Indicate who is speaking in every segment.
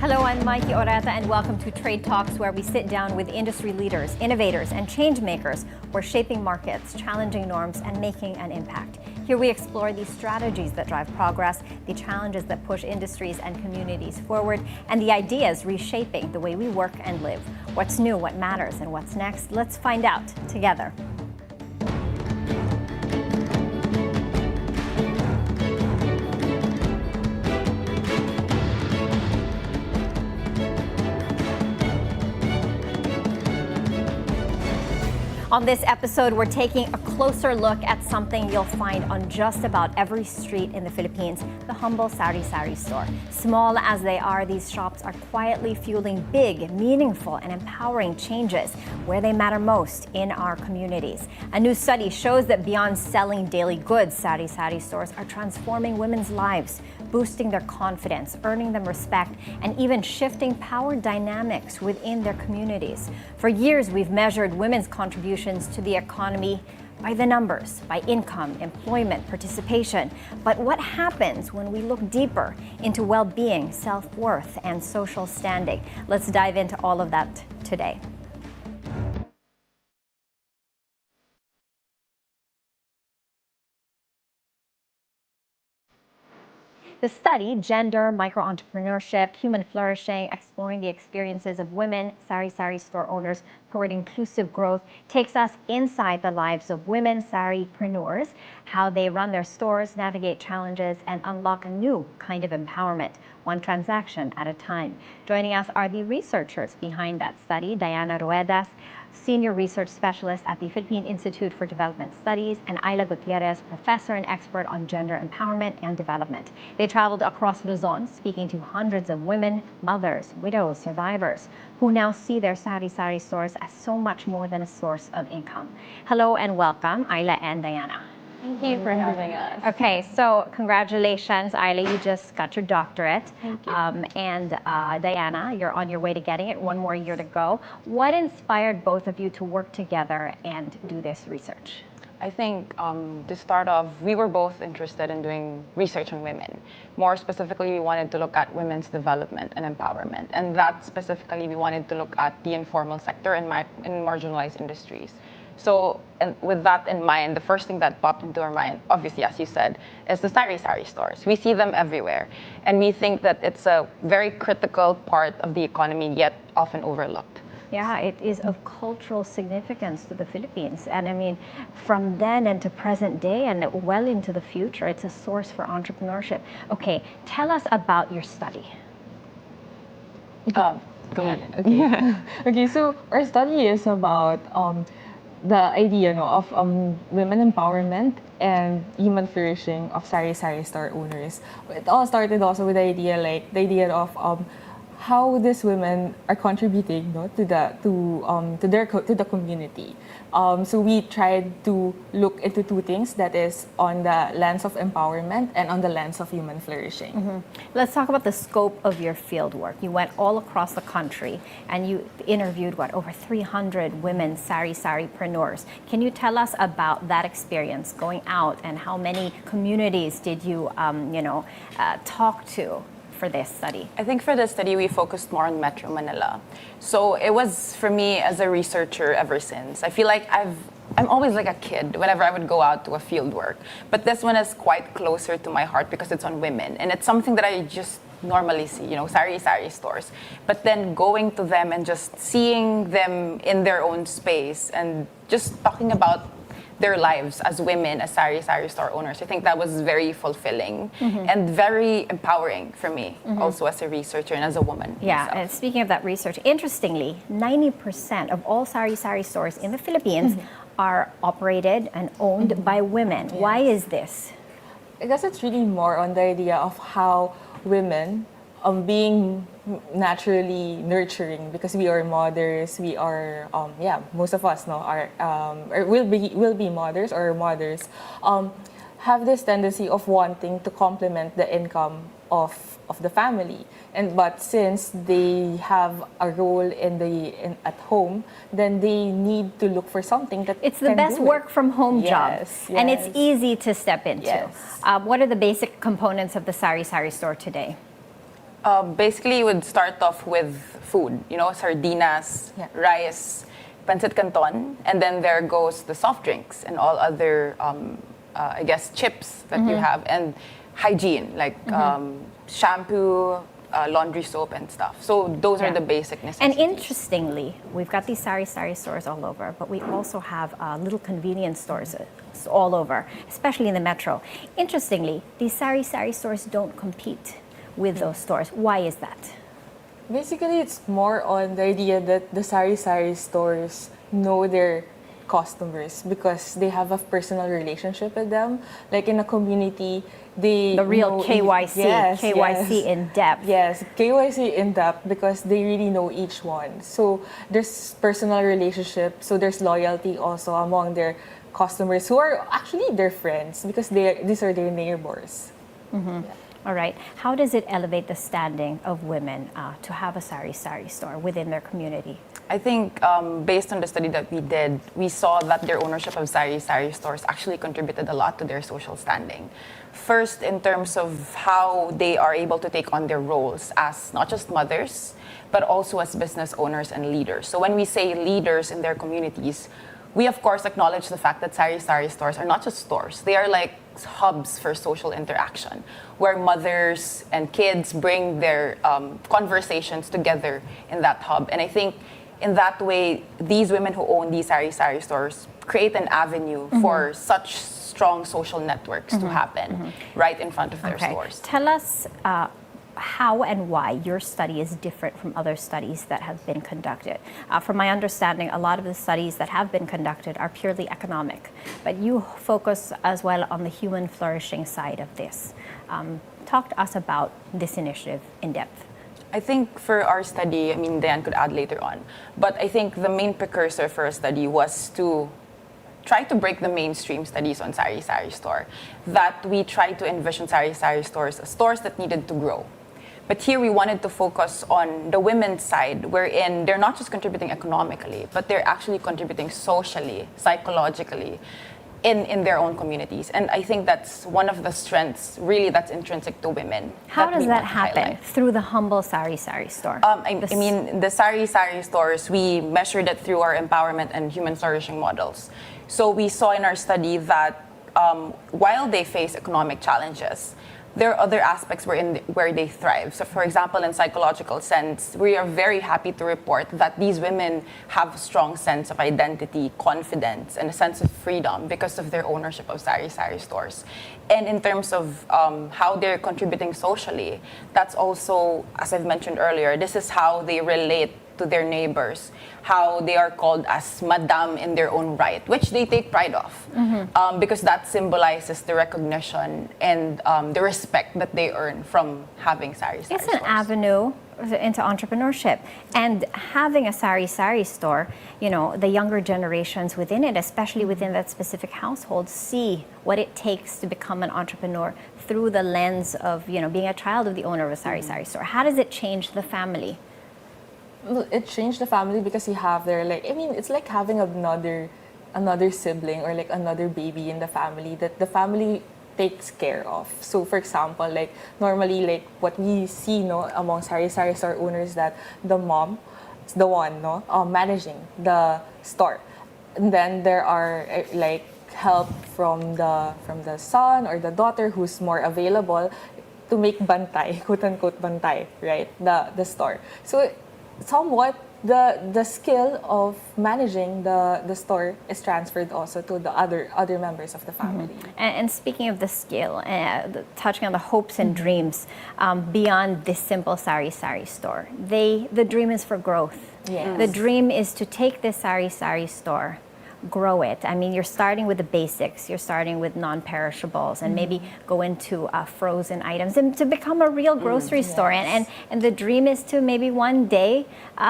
Speaker 1: Hello, I'm Maiki Oreta, and welcome to Trade Talks, where we sit down with industry leaders, innovators, and change makers who are shaping markets, challenging norms, and making an impact. Here we explore the strategies that drive progress, the challenges that push industries and communities forward, and the ideas reshaping the way we work and live. What's new, what matters, and what's next? Let's find out together. On this episode, we're taking a closer look at something you'll find on just about every street in the Philippines, the humble Sari-Sari store. Small as they are, these shops are quietly fueling big, meaningful, and empowering changes where they matter most in our communities. A new study shows that beyond selling daily goods, Sari-Sari stores are transforming women's lives, boosting their confidence, earning them respect, and even shifting power dynamics within their communities. For years, we've measured women's contributions to the economy by the numbers, by income, employment, participation. But what happens when we look deeper into well-being, self-worth, and social standing? Let's dive into all of that today. The study, Gender, Micro-Entrepreneurship, Human Flourishing, Exploring the Experiences of Women, Sari-Sari store owners toward inclusive growth, takes us inside the lives of women Saripreneurs, how they run their stores, navigate challenges, and unlock a new kind of empowerment, one transaction at a time. Joining us are the researchers behind that study, Diana Ruedas, Senior Research Specialist at the Philippine Institute for Development Studies, and Ayla Gutierrez, Professor and expert on gender empowerment and development. They traveled across Luzon, speaking to hundreds of women, mothers, widows, survivors, who now see their Sari-Sari stores as so much more than a source of income. Hello and welcome, Ayla and Diana.
Speaker 2: Thank you for having us.
Speaker 1: Okay, so congratulations, Ayla, you just got your doctorate.
Speaker 2: Thank you.
Speaker 1: And Diana, you're on your way to getting it, one more year to go. What inspired both of you to work together and do this research?
Speaker 2: I think to start off, we were both interested in doing research on women. More specifically, we wanted to look at women's development and empowerment. And that specifically, we wanted to look at the informal sector and marginalized industries. So, and with that in mind, the first thing that popped into our mind, obviously, as you said, is the Sari-Sari stores. We see them everywhere. And we think that it's a very critical part of the economy, yet often overlooked.
Speaker 1: Yeah, it is of cultural significance to the Philippines. And I mean, from then and to present day and well into the future, it's a source for entrepreneurship. Okay, tell us about your study.
Speaker 2: Go ahead.
Speaker 3: Okay. Yeah. Okay, so our study is about the idea of women empowerment and human flourishing of Sari-Sari store owners. It all started also with the idea of how these women are contributing to the community. So we tried to look into two things, that is on the lens of empowerment and on the lens of human flourishing.
Speaker 1: Mm-hmm. Let's talk about the scope of your field work. You went all across the country and you interviewed over 300 women Sari-Saripreneurs. Can you tell us about that experience going out and how many communities did you talk to for this study?
Speaker 2: I think for this study, we focused more on Metro Manila. So it was, for me, as a researcher ever since, I feel like I'm always like a kid whenever I would go out to a field work. But this one is quite closer to my heart because it's on women. And it's something that I just normally see, Sari-Sari stores. But then going to them and just seeing them in their own space and just talking about their lives as women, as Sari-Sari store owners. I think that was very fulfilling and very empowering for me, also as a researcher and as a woman.
Speaker 1: Yeah,
Speaker 2: myself.
Speaker 1: and speaking of that research, interestingly, 90% of all Sari-Sari stores in the Philippines are operated and owned by women.
Speaker 3: Yes.
Speaker 1: Why is this?
Speaker 3: I guess it's really more on the idea of how women being naturally nurturing, because we are mothers, we are most of us are or will be mothers or mothers, have this tendency of wanting to complement the income of the family, but since they have a role at home, then they need to look for something that
Speaker 1: It's the best work from home job,
Speaker 3: Yes,
Speaker 1: and it's
Speaker 3: yes.
Speaker 1: easy to step into.
Speaker 3: Yes.
Speaker 1: What are the basic components of the Sari-Sari store today?
Speaker 2: Basically, you would start off with food, sardinas,
Speaker 3: Yeah.
Speaker 2: rice, pancit canton, and then there goes the soft drinks and all other, I guess, chips that you have, and hygiene, like shampoo, laundry soap, and stuff. So those are the basic
Speaker 1: And
Speaker 2: necessities.
Speaker 1: interestingly, we've got these Sari-Sari stores all over, but we also have little convenience stores all over, especially in the metro. Interestingly, these Sari-Sari stores don't compete with those stores. Why is that?
Speaker 3: Basically, it's more on the idea that the Sari-Sari stores know their customers because they have a personal relationship with them. Like in a community, they
Speaker 1: The real
Speaker 3: know
Speaker 1: KYC,
Speaker 3: yes,
Speaker 1: KYC
Speaker 3: yes.
Speaker 1: in depth.
Speaker 3: Yes, KYC in depth because they really know each one. So there's personal relationship, so there's loyalty also among their customers who are actually their friends because these are their neighbors.
Speaker 1: All right. How does it elevate the standing of women to have a Sari-Sari store within their community?
Speaker 2: I think based on the study that we did, we saw that their ownership of Sari-Sari stores actually contributed a lot to their social standing. First, in terms of how they are able to take on their roles as not just mothers, but also as business owners and leaders. So when we say leaders in their communities, we of course acknowledge the fact that Sari-Sari stores are not just stores. They are like hubs for social interaction, where mothers and kids bring their conversations together in that hub. And I think in that way, these women who own these Sari-Sari stores create an avenue for such strong social networks to happen right in front of their stores.
Speaker 1: Tell us how and why your study is different from other studies that have been conducted. From my understanding, a lot of the studies that have been conducted are purely economic, but you focus as well on the human flourishing side of this. Talk to us about this initiative in depth.
Speaker 2: I think for our study, I mean, Dan could add later on, but I think the main precursor for a study was to try to break the mainstream studies on Sari-Sari store, that we tried to envision Sari-Sari stores as stores that needed to grow. But here we wanted to focus on the women's side, wherein they're not just contributing economically, but they're actually contributing socially, psychologically, in their own communities. And I think that's one of the strengths, really, that's intrinsic to women.
Speaker 1: How does
Speaker 2: we
Speaker 1: that
Speaker 2: want to
Speaker 1: happen?
Speaker 2: highlight.
Speaker 1: Through the humble Sari-Sari store?
Speaker 2: I mean, the Sari-Sari stores, we measured it through our empowerment and human flourishing models. So we saw in our study that while they face economic challenges, there are other aspects where they thrive. So for example, in psychological sense, we are very happy to report that these women have a strong sense of identity, confidence, and a sense of freedom because of their ownership of Sari-Sari stores. And in terms of how they're contributing socially, that's also, as I've mentioned earlier, this is how they relate to their neighbors, how they are called as madam in their own right, which they take pride of, because that symbolizes the recognition and the respect that they earn from having Sari-Sari
Speaker 1: It's an
Speaker 2: stores.
Speaker 1: avenue into entrepreneurship. And having a Sari-Sari store, you know, the younger generations within it, especially within that specific household, see what it takes to become an entrepreneur through the lens of, you know, being a child of the owner of a Sari-Sari store. How does it change the family?
Speaker 3: It changed the family because you have their it's like having another sibling or like another baby in the family that the family takes care of. So for example, like normally like what we see among Sari-Sari store owners, that the mom is the one managing the store. And then there are like help from the son or the daughter who's more available to make bantay, quote unquote bantay, right? The store. So somewhat the skill of managing the store is transferred also to the other members of the family.
Speaker 1: And speaking of the skill, touching on the hopes and dreams beyond this simple Sari-Sari store, the dream is for growth.
Speaker 3: Yes.
Speaker 1: The dream is to take this Sari-Sari store, grow it. I mean, you're starting with the basics. You're starting with non-perishables and maybe go into frozen items and to become a real grocery store.
Speaker 3: Yes.
Speaker 1: And the dream is to maybe one day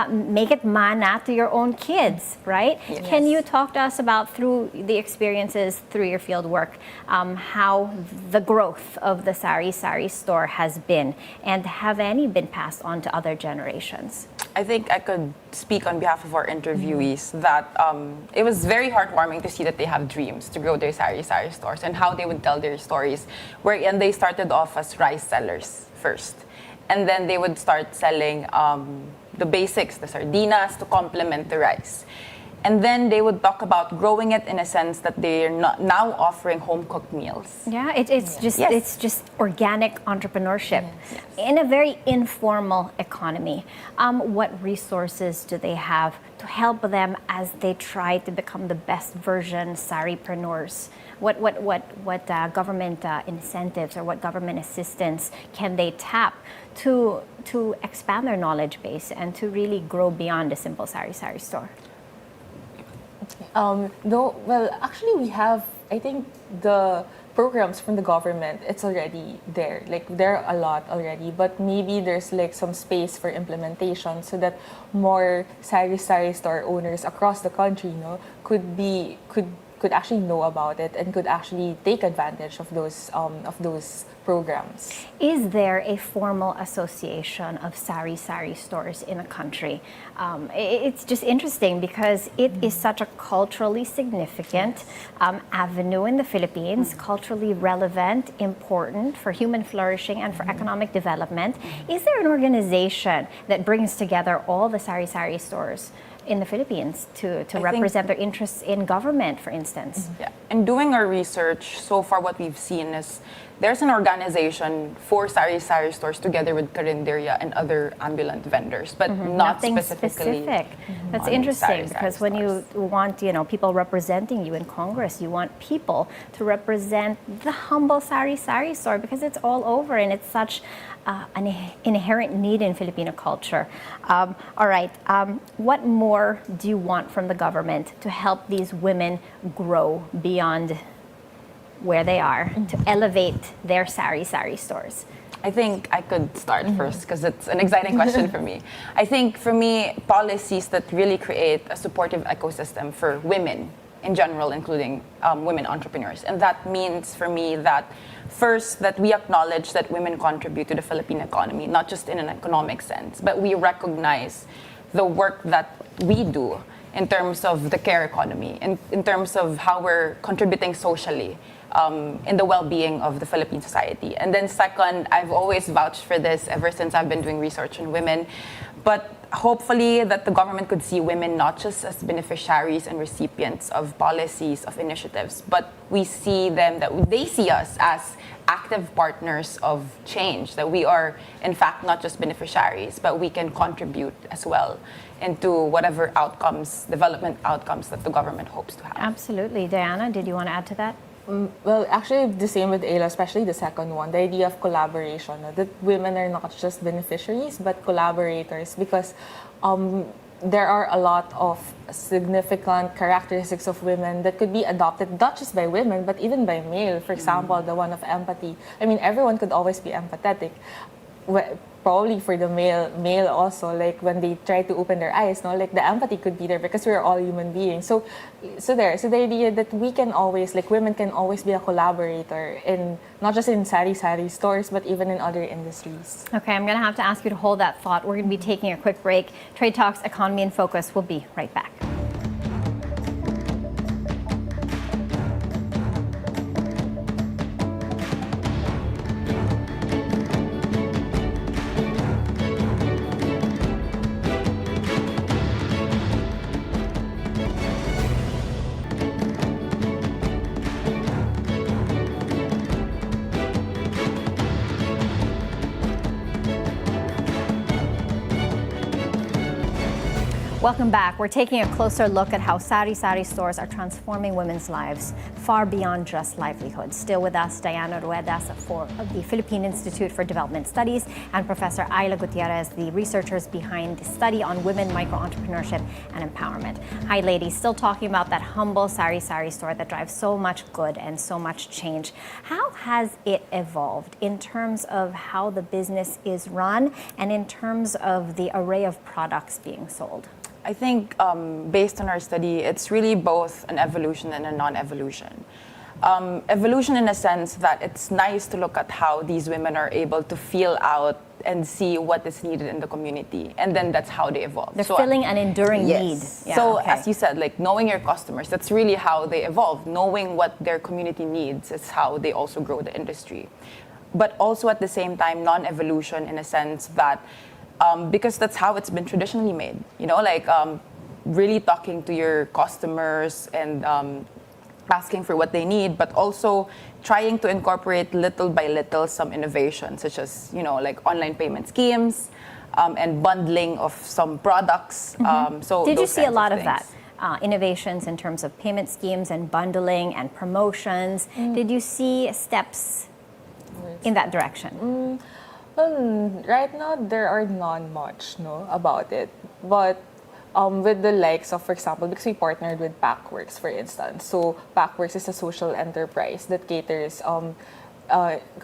Speaker 1: make it mana to your own kids, right?
Speaker 3: Yes.
Speaker 1: Can you talk to us about, through the experiences, through your field work, how the growth of the Sari-Sari store has been, and have any been passed on to other generations?
Speaker 2: I think I could speak on behalf of our interviewees that it was very heartwarming to see that they have dreams to grow their Sari-Sari stores and how they would tell their stories, wherein they started off as rice sellers first. and then they would start selling the basics, the sardinas, to complement the rice. And then they would talk about growing it in a sense that they're not now offering home-cooked meals.
Speaker 1: Yeah, it's just
Speaker 2: Yes.
Speaker 1: it's just organic entrepreneurship in a very informal economy. What resources do they have to help them as they try to become the best version saripreneurs? What government incentives or what government assistance can they tap to expand their knowledge base and to really grow beyond a simple sari-sari store?
Speaker 3: No, well, actually, we have, I think, the programs from the government, it's already there. Like, there are a lot already, but maybe there's like some space for implementation so that more sari-sari store owners across the country, could actually know about it and could actually take advantage of those programs.
Speaker 1: Is there a formal association of sari-sari stores in a country? It's just interesting because it is such a culturally significant avenue in the Philippines, culturally relevant, important for human flourishing and for economic development. Is there an organization that brings together all the sari-sari stores in the Philippines to represent their interests in government, for instance?
Speaker 2: Yeah. In doing our research, so far what we've seen is there's an organization for sari-sari stores together with carinderia and other ambulant vendors, but not
Speaker 1: Nothing
Speaker 2: specifically.
Speaker 1: specific. That's
Speaker 2: on
Speaker 1: interesting
Speaker 2: sari-sari
Speaker 1: because when you
Speaker 2: stores.
Speaker 1: want, people representing you in Congress, you want people to represent the humble sari-sari store because it's all over and it's such an inherent need in Filipino culture. All right, what more do you want from the government to help these women grow beyond where they are, to elevate their sari-sari stores?
Speaker 2: I think I could start first because it's an exciting question for me. I think for me, policies that really create a supportive ecosystem for women in general, including women entrepreneurs. And that means for me that first, that we acknowledge that women contribute to the Philippine economy, not just in an economic sense, but we recognize the work that we do in terms of the care economy, in terms of how we're contributing socially in the well-being of the Philippine society. And then second, I've always vouched for this ever since I've been doing research on women, but hopefully that the government could see women not just as beneficiaries and recipients of policies, of initiatives, but we see them, that they see us as active partners of change, that we are in fact not just beneficiaries, but we can contribute as well into whatever outcomes, development outcomes that the government hopes to have.
Speaker 1: Absolutely. Diana, did you want to add to that?
Speaker 3: Well, actually, the same with Ayla, especially the second one, the idea of collaboration, that women are not just beneficiaries, but collaborators, because there are a lot of significant characteristics of women that could be adopted, not just by women, but even by male. For example, the one of empathy. I mean, everyone could always be empathetic. Probably for the male also, like when they try to open their eyes, like the empathy could be there because we're all human beings. So the idea that we can always, like women can always be a collaborator in not just in sari-sari stores, but even in other industries.
Speaker 1: Okay, I'm going to have to ask you to hold that thought. We're going to be taking a quick break. Trade Talks, Economy in Focus. We'll be right back. Welcome back. We're taking a closer look at how Sari-Sari stores are transforming women's lives far beyond just livelihood. Still with us, Diana Rueda of the Philippine Institute for Development Studies and Professor Ayla Gutierrez, the researchers behind the study on women micro-entrepreneurship and empowerment. Hi, ladies. Still talking about that humble Sari-Sari store that drives so much good and so much change. How has it evolved in terms of how the business is run and in terms of the array of products being sold?
Speaker 2: I think based on our study, it's really both an evolution and a non-evolution. Evolution in a sense that it's nice to look at how these women are able to feel out and see what is needed in the community, and then that's how they evolve.
Speaker 1: They're filling an enduring need. Yeah,
Speaker 2: so
Speaker 1: okay.
Speaker 2: as you said, like knowing your customers, that's really how they evolve. Knowing what their community needs is how they also grow the industry. but also at the same time non-evolution in a sense that because that's how it's been traditionally made. Like really talking to your customers and asking for what they need, but also trying to incorporate little by little some innovation, such as like online payment schemes and bundling of some products. So
Speaker 1: Did you
Speaker 2: those
Speaker 1: see a
Speaker 2: kinds
Speaker 1: lot of
Speaker 2: things.
Speaker 1: that? Innovations in terms of payment schemes and bundling and promotions. Did you see steps in that direction?
Speaker 3: Right now, there are not much about it. But with the likes of, for example, because we partnered with Packworks, for instance. So Packworks is a social enterprise that caters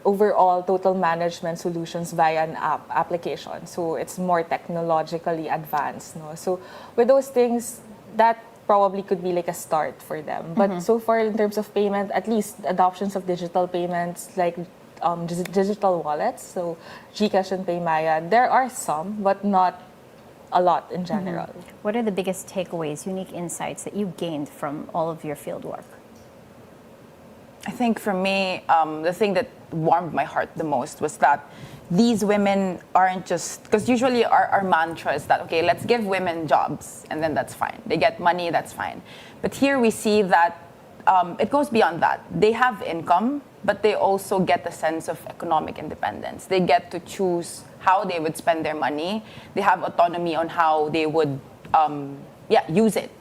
Speaker 3: overall total management solutions via an application. So it's more technologically advanced. So with those things, that probably could be like a start for them. But so far, in terms of payment, at least adoptions of digital payments like digital wallets, so GCash and Paymaya, there are some, but not a lot in general.
Speaker 1: What are the biggest takeaways, unique insights that you gained from all of your field work?
Speaker 2: I think for me, the thing that warmed my heart the most was that these women aren't just, because usually our mantra is that, okay, let's give women jobs and then that's fine. They get money, that's fine. But here we see that it goes beyond that. They have income, but they also get a sense of economic independence. They get to choose how they would spend their money. They have autonomy on how they would use it.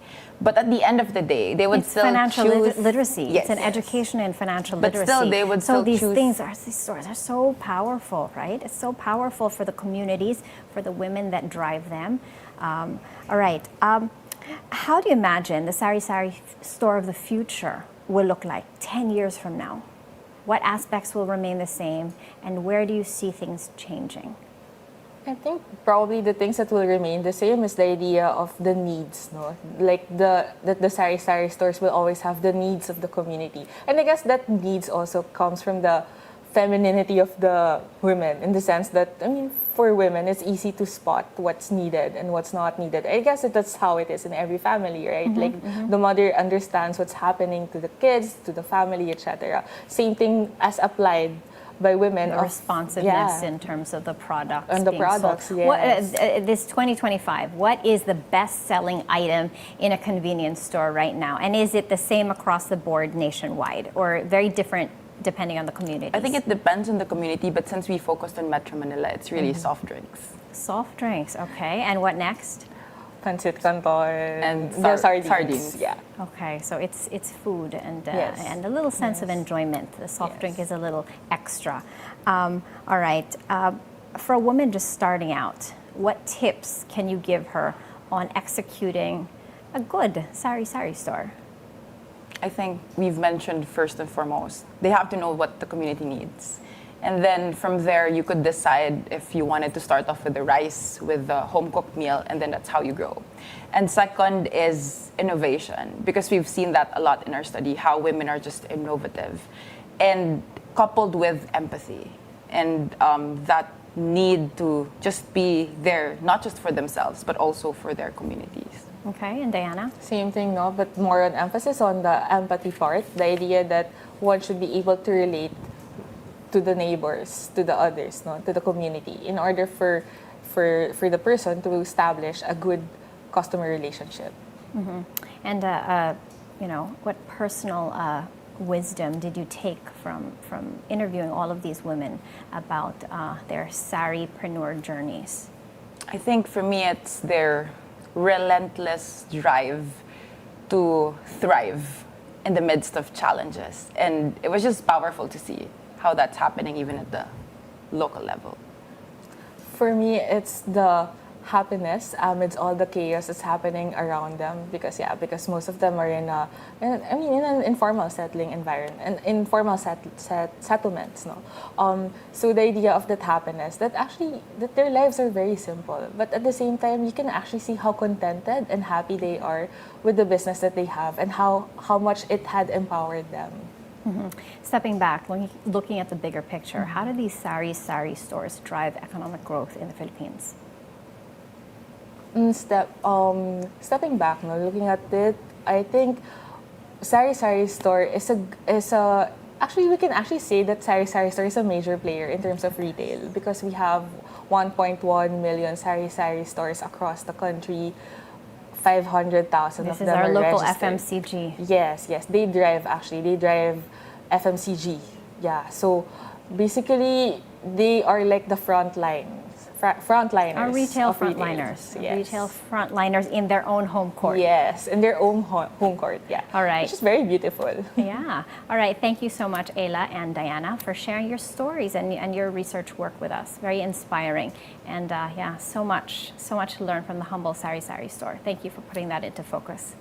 Speaker 2: But at the end of the day, they would
Speaker 1: It's
Speaker 2: still
Speaker 1: financial
Speaker 2: choose...
Speaker 1: literacy.
Speaker 2: Yes,
Speaker 1: It's an
Speaker 2: yes.
Speaker 1: education in financial
Speaker 2: But
Speaker 1: literacy.
Speaker 2: still, they would
Speaker 1: so
Speaker 2: still
Speaker 1: these
Speaker 2: choose-
Speaker 1: these stores are so powerful, right? It's so powerful for the communities, for the women that drive them. All right. How do you imagine the Sari-Sari store of the future will look like 10 years from now? What aspects will remain the same, and where do you see things changing?
Speaker 3: I think probably the things that will remain the same is the idea of the needs, like the Sari-Sari stores will always have the needs of the community. And I guess that needs also comes from the femininity of the women, in the sense that, I mean, for women, it's easy to spot what's needed and what's not needed. I guess that's how it is in every family, right? Like the mother understands what's happening to the kids, to the family, etc. Same thing as applied by women.
Speaker 1: The responsiveness in terms of the products.
Speaker 3: And the
Speaker 1: being
Speaker 3: products,
Speaker 1: sold.
Speaker 3: yes.
Speaker 1: This 2025, what is the best-selling item in a convenience store right now? And is it the same across the board nationwide, or very different depending on the community?
Speaker 2: I think it depends on the community, but since we focused on Metro Manila, it's really soft drinks.
Speaker 1: Soft drinks, okay. And what next?
Speaker 3: Pancit Canton
Speaker 2: And
Speaker 3: the
Speaker 2: sardines.
Speaker 3: Yeah.
Speaker 1: Okay, so it's food and
Speaker 3: Yes.
Speaker 1: and a little sense of enjoyment. The soft drink is a little extra. All right, for a woman just starting out, what tips can you give her on executing a good Sari-Sari store?
Speaker 2: I think we've mentioned first and foremost, they have to know what the community needs. And then from there, you could decide if you wanted to start off with the rice, with the home-cooked meal, and then that's how you grow. And second is innovation, because we've seen that a lot in our study, how women are just innovative. And coupled with empathy and that need to just be there, not just for themselves, but also for their communities.
Speaker 1: Okay, and Diana?
Speaker 3: Same thing, but more on emphasis on the empathy part, the idea that one should be able to relate to the neighbors, to the others, to the community, in order for the person to establish a good customer relationship.
Speaker 1: And what personal wisdom did you take from interviewing all of these women about their Saripreneur journeys?
Speaker 2: I think for me, it's their relentless drive to thrive in the midst of challenges. And it was just powerful to see how that's happening even at the local level.
Speaker 3: For me, it's the happiness amidst all the chaos that's happening around them, because most of them are in an informal settling environment and informal settlements. So the idea of that happiness, that their lives are very simple, but at the same time you can actually see how contented and happy they are with the business that they have, and how much it had empowered them.
Speaker 1: Stepping back, looking at the bigger picture, how do these Sari-Sari stores drive economic growth in the Philippines?
Speaker 3: Stepping back, looking at it, I think Sari-Sari store is Actually, we can actually say that Sari-Sari store is a major player in terms of retail because we have 1.1 million Sari-Sari stores across the country. 500,000 of
Speaker 1: This is
Speaker 3: them
Speaker 1: our
Speaker 3: are
Speaker 1: local
Speaker 3: registered.
Speaker 1: FMCG.
Speaker 3: Yes, they drive FMCG. Yeah, so basically they are like the frontliners.
Speaker 1: Our retail
Speaker 3: of retail.
Speaker 1: frontliners.
Speaker 3: Yes.
Speaker 1: Retail frontliners in their own home court.
Speaker 3: Yes, in their own home court. Yeah.
Speaker 1: All right.
Speaker 3: Which is very beautiful.
Speaker 1: Yeah. All right. Thank you so much, Ayla and Diana, for sharing your stories and your research work with us. Very inspiring. And yeah, so much to learn from the humble Sari-Sari store. Thank you for putting that into focus.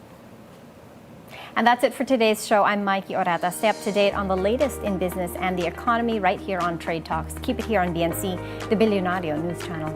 Speaker 1: And that's it for today's show. I'm Maiki Oreta. Stay up to date on the latest in business and the economy right here on Trade Talks. Keep it here on BNC, the Bilyonaryo News Channel.